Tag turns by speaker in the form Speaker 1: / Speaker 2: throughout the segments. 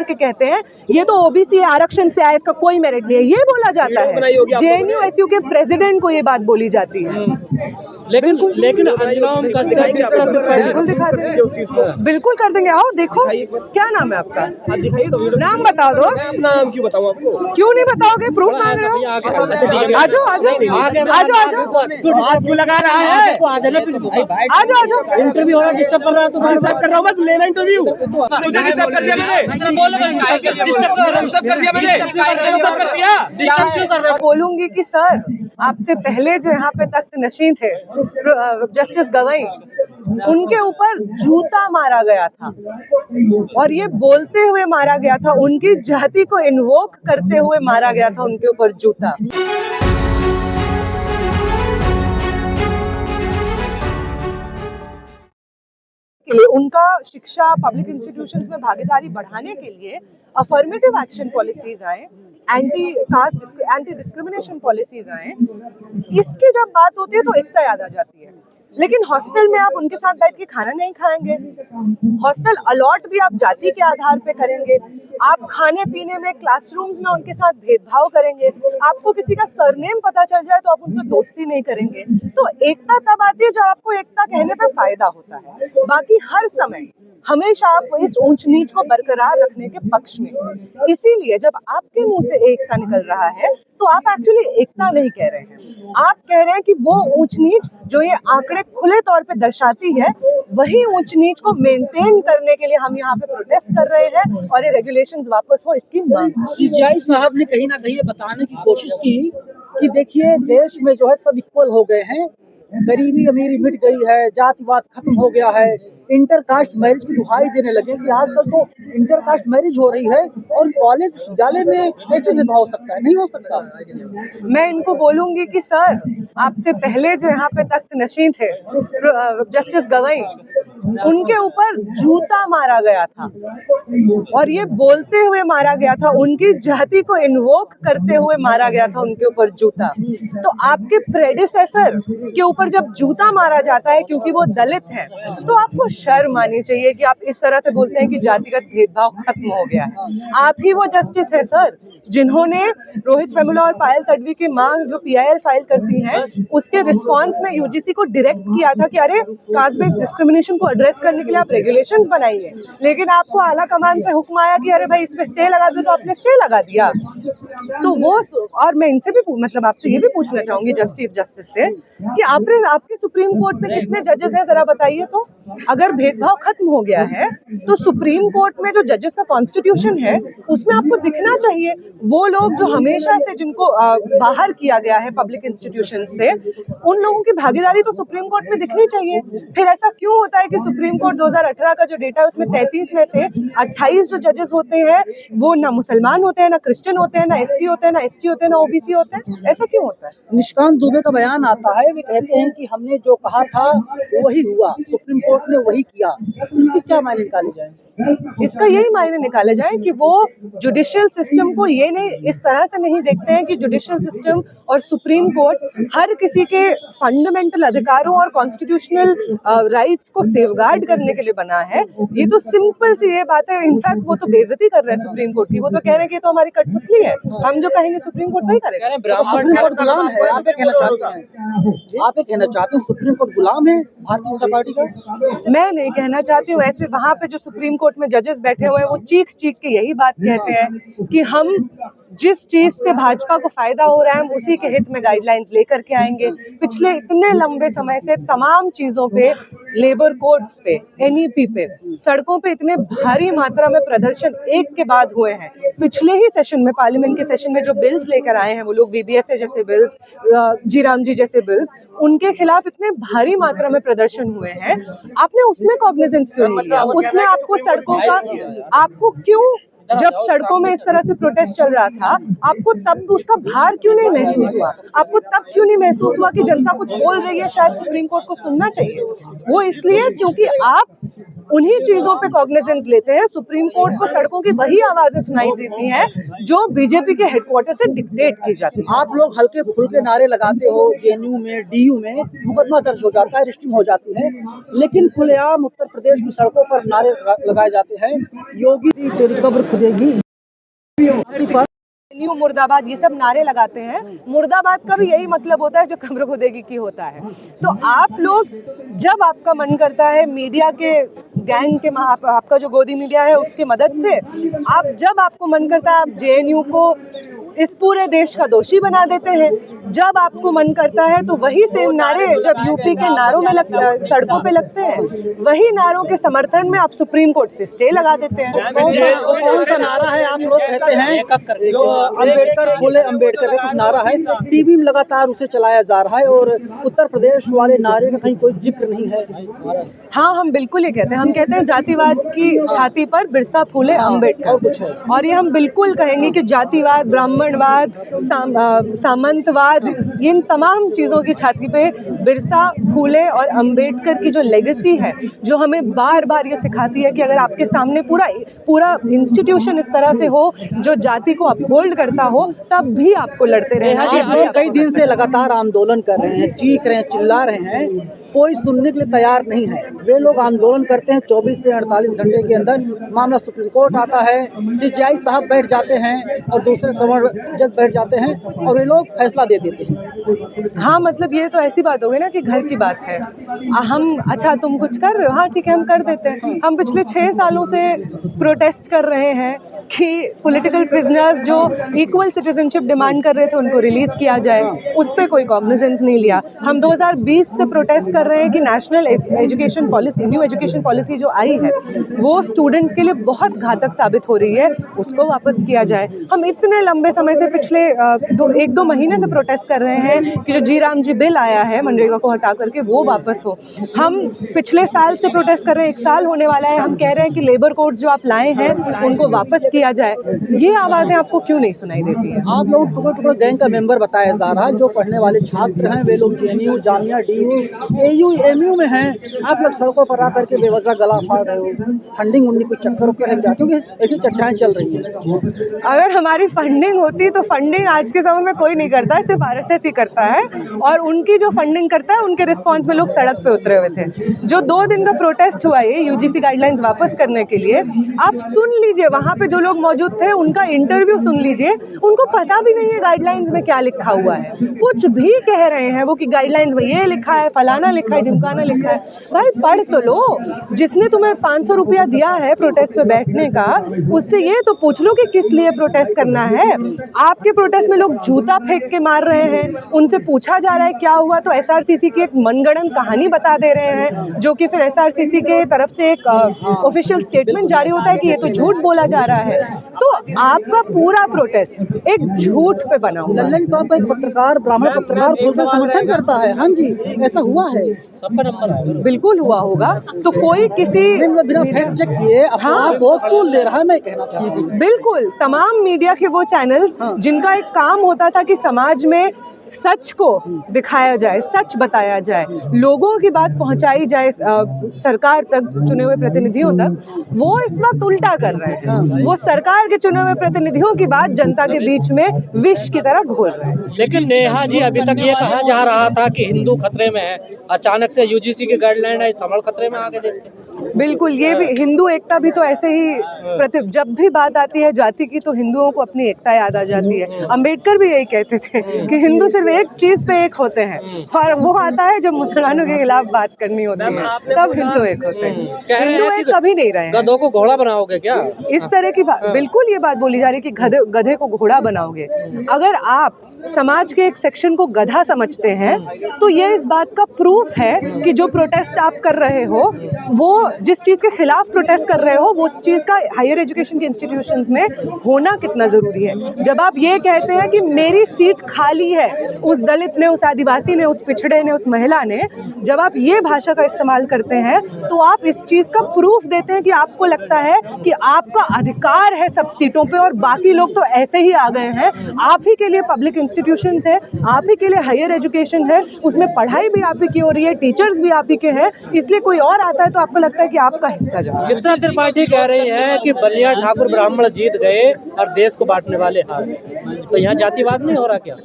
Speaker 1: करके कहते हैं ये तो ओबीसी आरक्षण से आया, इसका कोई मेरिट नहीं है, ये बोला जाता है। जेएनयू के प्रेसिडेंट को ये बात बोली जाती है।
Speaker 2: लेकिन अंजुम कश्यप जिस तरह से
Speaker 1: बिल्कुल दिखा देंगे, बिल्कुल कर देंगे। आओ देखो, क्या नाम है आपका?
Speaker 3: दिखाइए तो
Speaker 1: नाम बता दो।
Speaker 3: अपना नाम क्यों बताऊं आपको?
Speaker 1: क्यों नहीं बताओगे? प्रूफ मांग रहे हो? आजो आजो आजो आजो
Speaker 2: आपको लगा रहा है
Speaker 1: आजो आजो।
Speaker 2: इंटरव्यू हो रहा, डिस्टर्ब कर रहा है। तो
Speaker 3: डिस्टर्ब कर रहा हूं, बस लेना इंटरव्यू। मुझे डिस्टर्ब कर दिया मैंने, डिस्टर्ब कर दिया मैंने, डिस्टर्ब कर दिया।
Speaker 2: डिस्टर्ब क्यों कर रहा है?
Speaker 1: बोलूंगी कि सर आपसे पहले जो यहाँ पे तख्त नशीं थे जस्टिस गवई, उनके ऊपर जूता मारा गया था और ये बोलते हुए मारा गया था, उनकी जाति को इन्वोक करते हुए मारा गया था उनके ऊपर जूता। उनका शिक्षा पब्लिक इंस्टीट्यूशंस में भागीदारी बढ़ाने के लिए अफर्मेटिव एक्शन पॉलिसीज आए, anti cast anti discrimination policies आए। इसकी जब बात होती है तो एकता याद आ जाती है, लेकिन हॉस्टल में आप उनके साथ बैठ के खाना नहीं खाएंगे। हॉस्टल अलॉट भी आप जाति के आधार पे करेंगे। आप खाने पीने में क्लासरूम्स में उनके साथ भेदभाव करेंगे। आपको किसी का सरनेम पता चल जाए तो आप उनसे दोस्ती नहीं करेंगे। तो एकता तब आती है जब आपको एकता कहने पे फायदा होता है। बाकी हर समय हमेशा आप इस ऊंच नीच को बरकरार रखने के पक्ष में। इसीलिए जब आपके मुंह से एकता निकल रहा है तो आप एक्चुअली एकता नहीं कह रहे हैं, आप कह रहे हैं कि वो ऊंच नीच जो ये आंकड़े खुले तौर पे दर्शाती है, वही ऊंच नीच को मेंटेन करने के लिए हम यहाँ पे प्रोटेस्ट कर रहे हैं और ये रेगुलेशंस वापस हो, इसकी मांग।
Speaker 4: सीजीआई साहब ने कहीं ना कहीं ये बताने की कोशिश की कि देखिए देश में जो है सब इक्वल हो गए हैं, गरीबी अमीरी मिट गई है, जातिवाद खत्म हो गया है, इंटरकास्ट मैरिज की दुहाई देने लगे कि आजकल तो इंटरकास्ट मैरिज हो रही है और कॉलेज विद्यालय में कैसे भेदभाव हो सकता है? नहीं हो सकता।
Speaker 1: मैं इनको बोलूंगी कि सर आपसे पहले जो यहाँ पे तख्त नशीं थे जस्टिस गवई, उनके ऊपर जूता मारा गया था और ये बोलते हुए मारा गया था, उनकी जाति को इन्वोक करते हुए मारा गया था उनके ऊपर जूता। तो आपके प्रेडिसेसर के ऊपर जब जूता मारा जाता है क्योंकि वो दलित है, तो आपको शर्म आनी चाहिए कि आप इस तरह से बोलते हैं कि जातिगत भेदभाव खत्म हो गया है। आप ही वो जस्टिस है सर जिन्होंने रोहित वेमुला और पायल तडवी की मांग जो PIL फाइल करती हैं, उसके रिस्पांस में यूजीसी को डायरेक्ट किया था कि अरे कास्ट बेस्ड डिस्क्रिमिनेशन को एड्रेस करने के लिए आप रेगुलेशंस बनाइए। लेकिन आपको आला कमान से हुक्म आया कि अरे भाई इस पे स्टे लगा दो, तो आपने स्टे लगा दिया। तो वो, और मैं इनसे भी मतलब आपसे ये भी पूछना चाहूंगी जस्टिस से कि आपके सुप्रीम कोर्ट में कितने जजेस हैं जरा बताइए। तो अगर भेदभाव खत्म हो गया है तो सुप्रीम कोर्ट में जो जजेस का कॉन्स्टिट्यूशन है उसमें आपको दिखना चाहिए वो लोग जो हमेशा से जिनको बाहर किया गया है पब्लिक इंस्टीट्यूशन से, उन लोगों की भागीदारी तो सुप्रीम कोर्ट में दिखनी चाहिए। फिर ऐसा क्यों होता है कि सुप्रीम कोर्ट 2018 का जो डेटा है उसमें 33 में से 28 जो जजेस होते हैं वो ना मुसलमान होते हैं, ना क्रिश्चियन होते हैं, ना SC होते हैं, ना ST होते हैं, ना OBC होते हैं? ऐसा क्यों होता है?
Speaker 4: निशिकांत दुबे का बयान आता है, वे कहते हैं कि हमने जो कहा था वही हुआ, सुप्रीम कोर्ट ने वही किया। इसके क्या मायने निकाले जाए?
Speaker 1: इसका यही मायने निकाले जाए कि वो जुडिशियल सिस्टम को ये नहीं, इस तरह से नहीं देखते हैं कि जुडिशियल सिस्टम और सुप्रीम कोर्ट हर किसी के फंडामेंटल अधिकारों और कॉन्स्टिट्यूशनल राइट्स को सेफगार्ड करने के लिए बना है। ये तो सिंपल सी ये बात है। इनफैक्ट वो तो बेइज्जती कर रहे हैं सुप्रीम कोर्ट की। वो तो कह रहे हैं कि तो हमारी कठपुतली है, हम जो कहेंगे सुप्रीम कोर्ट वही करेगा।
Speaker 4: सुप्रीम कोर्ट गुलाम है, आप कहना चाहते हैं सुप्रीम कोर्ट गुलाम है भारतीय जनता पार्टी का?
Speaker 1: मैं नहीं कहना चाहती हूँ ऐसे। वहाँ पे जो सुप्रीम कोर्ट में जजेस बैठे हुए हैं वो चीख के यही बात कहते हैं कि हम जिस चीज से भाजपा को फायदा हो रहा है हम उसी के हित में गाइडलाइंस लेकर के आएंगे। पिछले इतने लंबे समय से तमाम चीजों पे, लेबर कोड्स पे, NEP पे, सड़कों पे इतने भारी मात्रा में प्रदर्शन एक के बाद हुए हैं। पिछले ही सेशन में, पार्लियामेंट के सेशन में जो बिल्स लेकर आए हैं वो लोग, BBSA जैसे बिल्स, जी राम जी जैसे बिल्स, उनके खिलाफ इतने भारी मात्रा में प्रदर्शन हुए हैं। आपने उसमें कॉग्निजेंस क्यों नहीं लिया? उसमें आपको सड़कों का, आपको क्यों, जब सड़कों में इस तरह से प्रोटेस्ट चल रहा था, आपको तब उसका भार क्यों नहीं महसूस हुआ? आपको तब क्यों नहीं महसूस हुआ कि जनता कुछ बोल रही है, शायद सुप्रीम कोर्ट को सुनना चाहिए? वो इसलिए क्योंकि आप उन्हीं चीजों पे कॉग्निजेंस लेते हैं। सुप्रीम कोर्ट को सड़कों की वही आवाजें सुनाई देती हैं जो बीजेपी के हेडक्वार्टर से डिक्टेट की जाती है।
Speaker 4: आप लोग हल्के फुल्के नारे लगाते हो, जेएनयू में, डीयू में मुकदमा दर्ज हो जाता है, रजिस्ट्रिंग हो जाती है, लेकिन खुलेआम उत्तर प्रदेश की सड़कों पर नारे लगाए जाते हैं, योगी तेरी कब्र खुदेगी पर।
Speaker 1: न्यू मुर्दाबाद ये सब नारे लगाते हैं। मुर्दाबाद का भी यही मतलब होता है जो कब्र खुदेगी की होता है। तो आप लोग जब आपका मन करता है मीडिया के गैंग के आपका जो गोदी मीडिया है उसकी मदद से आप जब आपको मन करता है आप जेएनयू को इस पूरे देश का दोषी बना देते हैं। जब आपको मन करता है तो वही सेम नारे जब यूपी के नारों में सड़कों पे लगते हैं, वही नारों के समर्थन में आप सुप्रीम कोर्ट से स्टे लगा देते हैं।
Speaker 4: कौन सा नारा है? आप लोग कहते हैं जो अम्बेडकर फूले अम्बेडकर का कुछ नारा है, टीवी में लगातार उसे चलाया जा रहा है और उत्तर प्रदेश वाले नारे का कहीं कोई जिक्र नहीं है।
Speaker 1: हाँ, हम बिल्कुल ये कहते हैं। हम कहते हैं जातिवाद की छाती पर बिरसा फूले अम्बेडकर।
Speaker 4: और कुछ है?
Speaker 1: और ये हम बिल्कुल कहेंगे कि जातिवाद, ब्राह्मणवाद, सामंतवाद, इन तमाम चीज़ों की छाती पे बिरसा फूले और अम्बेडकर की जो लेगेसी है, जो हमें बार बार ये सिखाती है कि अगर आपके सामने पूरा इंस्टीट्यूशन इस तरह से हो जो जाति को अपहोल्ड करता हो, तब भी आपको लड़ते रहना
Speaker 4: आप
Speaker 1: चाहिए।
Speaker 4: लोग कई दिन से लगातार आंदोलन कर रहे हैं, चीख रहे हैं, चिल्ला रहे हैं, कोई सुनने के लिए तैयार नहीं है। वे लोग आंदोलन करते हैं, 24 से 48 घंटे के अंदर मामला सुप्रीम कोर्ट आता है, सीजेआई साहब बैठ जाते हैं और दूसरे सवर्ण जज बैठ जाते हैं और वे लोग फैसला दे देते हैं।
Speaker 1: हाँ, मतलब ये तो ऐसी बात हो गई ना कि घर की बात है। हम अच्छा तुम कुछ कर रहे हो, हाँ ठीक है हम कर देते हैं। हम पिछले 6 सालों से प्रोटेस्ट कर रहे हैं कि पॉलिटिकल प्रिजनर्स जो इक्वल सिटीजनशिप डिमांड कर रहे थे उनको रिलीज किया जाए, उस पर कोई कॉग्निजेंस नहीं लिया। हम 2020 से प्रोटेस्ट कर रहे हैं कि national education policy, new education policy जो आई है वो स्टूडेंट्स के लिए बहुत घातक साबित हो रही है, उसको वापस किया जाए। हम इतने लंबे समय से पिछले 1-2 महीने से प्रोटेस्ट कर रहे हैं कि जो जी राम जी बिल आया है मनरेगा को हटा करके वो वापस हो। हम पिछले साल से प्रोटेस्ट कर रहे हैं, 1 साल होने वाला है, हम कह रहे हैं कि लेबर कोड जो आप लाए हैं उनको वापस किया जाए। ये आवाज़ें आपको क्यों नहीं सुनाई देती हैं?
Speaker 4: आप लोग टुकड़ा गैंग का मेंबर बताया जा रहा है, जो पढ़ने वाले छात्र हैं वे लोग JNU, Jamia, DU, AU, MU में हैं। आप लोग सड़कों पर आकर के बेवजह गला फाड़ रहे हो, फंडिंग उन्नी कुछ चक्कर है क्या? क्योंकि ऐसी चर्चाएं चल रही हैं।
Speaker 1: अगर हमारी फंडिंग होती तो फंडिंग आज के समय में कोई नहीं करता है, सिर्फ आरएसएस ही करता है। और उनकी जो फंडिंग करता है उनके रिस्पॉन्स में लोग सड़क पे उतरे हुए थे। जो 2 दिन का प्रोटेस्ट हुआ है यूजीसी गाइडलाइंस वापस करने के लिए, आप सुन लीजिए, वहाँ पे जो लोग मौजूद थे उनका इंटरव्यू सुन लीजिए। उनको पता भी नहीं है गाइडलाइंस में क्या लिखा हुआ है, कुछ भी कह रहे हैं वो कि गाइडलाइंस में ये लिखा है, फलाना लिखा है, ढिमकाना लिखा है। भाई पढ़ तो लो। जिसने तुम्हें 500 रुपया दिया है प्रोटेस्ट पे बैठने का, उससे ये तो पूछ लो कि किस लिए प्रोटेस्ट करना है। आपके प्रोटेस्ट में लोग जूता फेंक के मार रहे हैं, उनसे पूछा जा रहा है क्या हुआ तो एसआरसीसी की एक मनगढ़ंत कहानी बता दे रहे हैं, जो कि फिर एसआरसीसी के तरफ से एक ऑफिशियल स्टेटमेंट जारी होता है कि ये तो झूठ बोला जा रहा है। तो आपका पूरा प्रोटेस्ट एक झूठ पे बना हुआ है।
Speaker 4: लल्लन टॉप एक पत्रकार, ब्राह्मण पत्रकार बोलकर समर्थन करता है। हाँ जी, ऐसा हुआ है,
Speaker 2: सबका नंबर है,
Speaker 1: बिल्कुल हुआ होगा। तो कोई किसी
Speaker 4: बिना फैक्ट चेक किए अपना बहुत तूल दे रहा है, मैं कहना चाहती हूँ।
Speaker 1: बिल्कुल, तमाम मीडिया के वो चैनल्स जिनका एक काम होता था कि समाज में सच को दिखाया जाए, सच बताया जाए, लोगों की बात पहुंचाई जाए सरकार तक, चुने हुए प्रतिनिधियों तक, वो इस वक्त उल्टा कर रहे हैं। वो सरकार के चुने हुए प्रतिनिधियों की बात जनता के बीच में विष की तरह घोल रहे हैं।
Speaker 2: लेकिन नेहा जी अभी तक ये कहा जा रहा था कि हिंदू खतरे में है, अचानक से यूजीसी की गाइडलाइन आई, समझ खतरे में आ गए देश के।
Speaker 1: बिल्कुल, ये भी हिंदू एकता भी तो ऐसे ही जब भी बात आती है जाति की तो हिंदुओं को अपनी एकता याद आ जाती है। अंबेडकर भी यही कहते थे कि हिंदू सिर्फ एक चीज पे एक होते हैं, और वो आता है जब मुसलमानों के खिलाफ बात करनी होती है तब हिंदू एक होते हैं। हिंदू एक कभी नहीं रहे हैं।
Speaker 2: गधों को घोड़ा बनाओगे क्या?
Speaker 1: इस तरह की बात, बिल्कुल ये बात बोली जा रही है कि गधे को घोड़ा बनाओगे। अगर आप समाज के एक सेक्शन को गधा समझते हैं तो ये इस बात का प्रूफ है कि जो प्रोटेस्ट आप कर रहे हो, वो जिस चीज़ के खिलाफ प्रोटेस्ट कर रहे हो, वो उस चीज़ का हायर एजुकेशन के इंस्टीट्यूशंस में होना कितना ज़रूरी है। जब आप ये कहते हैं कि मेरी सीट खाली है, उस दलित ने, उस आदिवासी ने, उस पिछड़े ने, उस महिला ने, जब आप ये भाषा का इस्तेमाल करते हैं तो आप इस चीज़ का प्रूफ देते हैं कि आपको लगता है कि आपका अधिकार है सब सीटों पे और बाकी लोग तो ऐसे ही आ गए हैं। आप ही के लिए पब्लिक इंस्टीट्यूशंस है, आप ही के लिए हायर एजुकेशन है, उसमें पढ़ाई भी आप ही की हो रही है, टीचर्स भी आप ही के हैं, इसलिए कोई और आता है तो आपको लगता है कि आपका हिस्सा जाए।
Speaker 2: चित्रा त्रिपाठी कह रही है कि बलिया ठाकुर ब्राह्मण जीत गए और देश को बांटने वाले हार गए, तो यहाँ जातिवाद नहीं हो रहा क्या?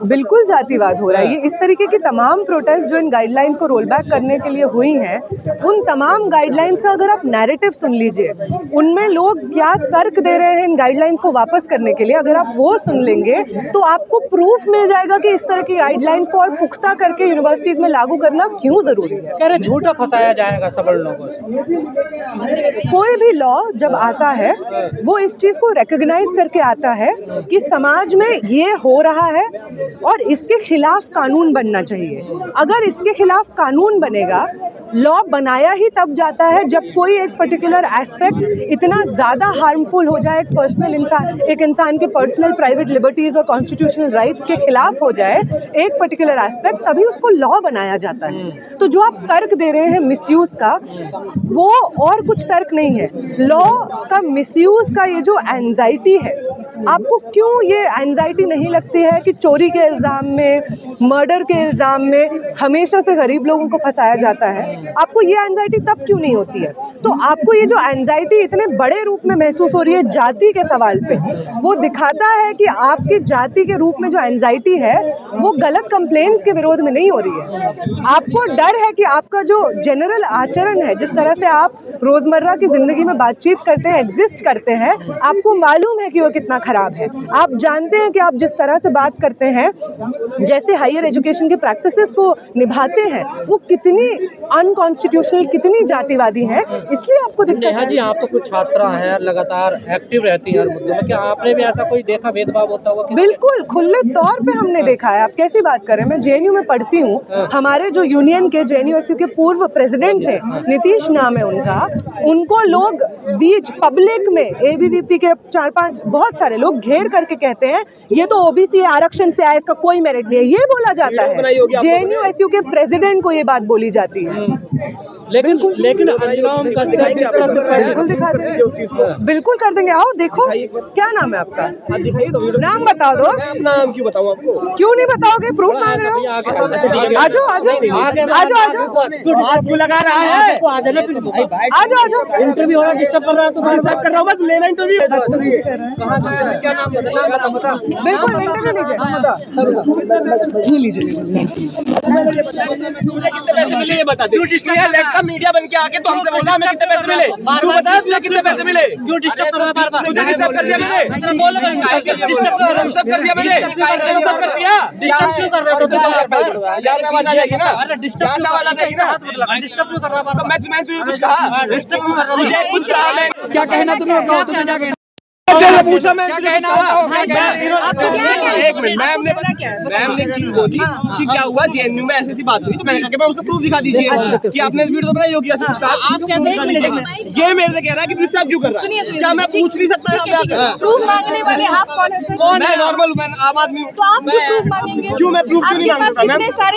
Speaker 1: बिल्कुल जातिवाद हो रहा है। ये इस तरीके की तमाम प्रोटेस्ट जो इन गाइडलाइंस को रोल बैक करने के लिए हुई हैं, उन तमाम गाइडलाइंस का अगर आप नैरेटिव सुन लीजिए, उनमें लोग क्या तर्क दे रहे हैं इन गाइडलाइंस को वापस करने के लिए, अगर आप वो सुन लेंगे तो आपको प्रूफ मिल जाएगा कि इस तरह की गाइडलाइंस को और पुख्ता करके यूनिवर्सिटीज में लागू करना क्यों जरूरी है।
Speaker 2: कह रहे झूठा फंसाया जाएगा सबल लोगों से।
Speaker 1: कोई भी लॉ जब आता है वो इस चीज को रिकॉग्नाइज करके आता है कि समाज में ये हो रहा है और इसके खिलाफ कानून बनना चाहिए। अगर इसके खिलाफ कानून बनेगा, लॉ बनाया ही तब जाता है जब कोई एक पर्टिकुलर एस्पेक्ट इतना ज़्यादा हार्मफुल हो जाए, एक इंसान के पर्सनल प्राइवेट लिबर्टीज़ और कॉन्स्टिट्यूशनल राइट्स के खिलाफ हो जाए एक पर्टिकुलर एस्पेक्ट, तभी उसको लॉ बनाया जाता है। तो जो आप तर्क दे रहे हैं मिसयूज़ का, वो और कुछ तर्क नहीं है। लॉ का मिसयूज़ का ये जो एंजाइटी है, आपको क्यों ये एंजाइटी नहीं लगती है कि चोरी के इल्ज़ाम में, मर्डर के इल्ज़ाम में हमेशा से गरीब लोगों को फंसाया जाता है? आपको ये एंजाइटी तब क्यों नहीं होती है? तो आपको ये जो एंजाइटी इतने बड़े रूप में महसूस हो रही है जाति के सवाल पे, वो दिखाता है कि आपकी जाति के रूप में जो एंजाइटी है वो गलत कंप्लेंट्स के विरोध में नहीं हो रही है। आपको डर है कि आपका जो जनरल आचरण है, जिस तरह से आप रोजमर्रा की जिंदगी में बातचीत करते हैं, एग्जिस्ट करते हैं, आपको मालूम है कि वो कितना खराब है। आप जानते हैं कि आप जिस तरह से बात करते हैं, जैसे हायर एजुकेशन के प्रैक्टिसेस को निभाते हैं, वो कितनी अनकॉन्स्टिट्यूशनल, कितनी जातिवादी है, इसलिए आपको दिक्कत
Speaker 2: नेहा
Speaker 1: है।
Speaker 2: जी, आप तो कुछ छात्रा हैं, लगातार एक्टिव रहती हैं हर मुद्दों में, क्या आपने भी ऐसा कोई देखा भेदभाव होता हुआ?
Speaker 1: बिल्कुल खुले तौर पे हमने देखा है। आप कैसी बात कर रहे हैं? मैं जेएनयू में पढ़ती हूँ, हमारे जो यूनियन के जेएनयू के पूर्व प्रेसिडेंट थे, नीतीश नाम है उनका, उनको लोग बीच पब्लिक में एबीवीपी के 4-5 बहुत सारे लोग घेर करके कहते हैं ये तो ओबीसी आरक्षण से आया, इसका कोई मेरिट नहीं है, ये बोला जाता है। जेएनयू के प्रेसिडेंट को ये बात बोली जाती है।
Speaker 2: लेकिन अंजुम कश्यप, चित्रा त्रिपाठी
Speaker 1: बिल्कुल दिखा देंगे, बिल्कुल कर देंगे। आओ देखो, क्या नाम है आपका? नाम बताओ दो।
Speaker 3: नाम क्यों बताऊं आपको?
Speaker 1: क्यों नहीं बताओगे? प्रूफ मांग रहे हो? आ जाओ आ जाओ।
Speaker 3: आपको लगा रहा है?
Speaker 1: आ जाओ।
Speaker 2: इंटरव्यू हो रहा, डिस्टर्ब कर रहा है, तो मैं
Speaker 3: बात कर रहा हूँ, बस लेना इंटरव्यू।
Speaker 2: कहाँ से आया? क्या नाम बता?
Speaker 1: बिल्कुल इंटरव्यू लीजिए।
Speaker 3: ये बता दे। लड़का मीडिया बन के आके तो हमसे बोला हमें कितने पैसे मिले? तू बता तुझे कितने पैसे मिले?
Speaker 2: क्यों डिस्टर्ब कर रहा है बार-बार?
Speaker 3: तुझे डिस्टर्ब कर दिया मैंने? डिस्टर्ब कर दिया मैंने? डिस्टर्ब कर दिया?
Speaker 2: डिस्टर्ब क्यों कर रहा है?
Speaker 3: यहाँ आवाज आ जाएगी ना?
Speaker 2: अरे डिस्टर्ब
Speaker 3: आवाज आ जाएगी ना?
Speaker 2: डिस्टर्ब क्यों कर रहा है?
Speaker 3: मैं तुझे कुछ कहा?
Speaker 2: डिस्टर्ब क्यों कर रहा है?
Speaker 3: मुझे कुछ कहा? मैं
Speaker 4: क्या कहना तुम्हें, कहो तुम्हें क्या कहना?
Speaker 3: पूछा मैं तुझे कुछ कहा? एक मिनट, मैम ने एक चीज बोली कि क्या हुआ जेएनयू में ऐसी बात हुई, तो मैंने कहा कि मैं उसको प्रूफ दिखा दीजिए कि आपने वीडियो तो बनाई होगी, ऐसा कुछ कहा।
Speaker 5: आप कैसे एक मिनट
Speaker 3: ये मेरे से कह रहा है कि डिस्टर्ब क्यों कर रहा है? क्या मैं पूछ नहीं सकता यहाँ पे आकर?
Speaker 5: प्रूफ मांगने वाले आप कौन है सर?
Speaker 3: कौन है? नॉर्मल मैं आम आदमी हूँ।
Speaker 5: तो आप भी प्रूफ मांगेंगे?
Speaker 3: क्यों मैं प्रूफ क्यों नहीं मांग सकता?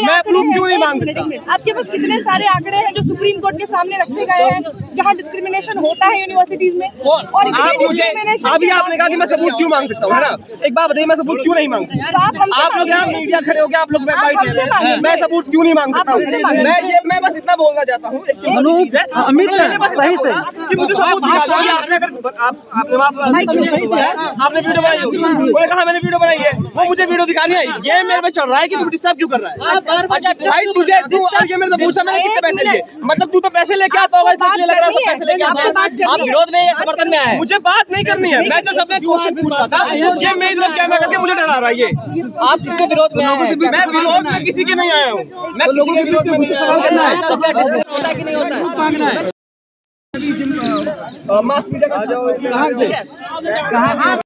Speaker 3: मैं प्रूफ क्यों नहीं मांग सकता?
Speaker 5: आपके पास कितने सारे आंकड़े हैं जो सुप्रीम कोर्ट के सामने रखे गए हैं जहाँ डिस्क्रिमिनेशन होता है यूनिवर्सिटीज में? और
Speaker 3: आप मुझे अभी आपने कहा कि मैं सबूत क्यों मांग सकता हूँ, है ना? एक बात बताइए, मैं सबूत क्यों नहीं मांग सकता? आप लोग यहाँ मीडिया खड़े हो गए, आप लोग वेबसाइट, मैं सबूत क्यों नहीं मांग सकता हूँ? मैं बस इतना बोलना चाहता हूँ, एक सिंपल चीज है, सही से कि मुझे सबूत दिखा दो कि आपने अगर आपने सही से आपने वीडियो बनाई होगी, उन्होंने कहा मैंने वीडियो बनाई है, वो मुझे वीडियो दिखानी है, ये मेरे पे चल रहा है कि तू डिस्टर्ब क्यों कर रहा है? भाई तुझे ये मेरे से पूछा मैंने कितने पैसे लिए, मतलब तू तो पैसे लेके आता होगा, इसलिए लग रहा है पैसे लेके आता है।
Speaker 5: आप विरोध में या समर्थन में आए?
Speaker 3: मुझे बात नहीं करनी है, मैं जस्ट अपने क्वेश्चन पूछ रहा था, ये मेरी तरफ कैमरा करके मुझे डरा रहा है। ये
Speaker 5: आप किसके विरोध में आए?
Speaker 3: मैं विरोध में किसी के नहीं आया हूँ, मैं किसी के विरोध में नहीं आया हूँ।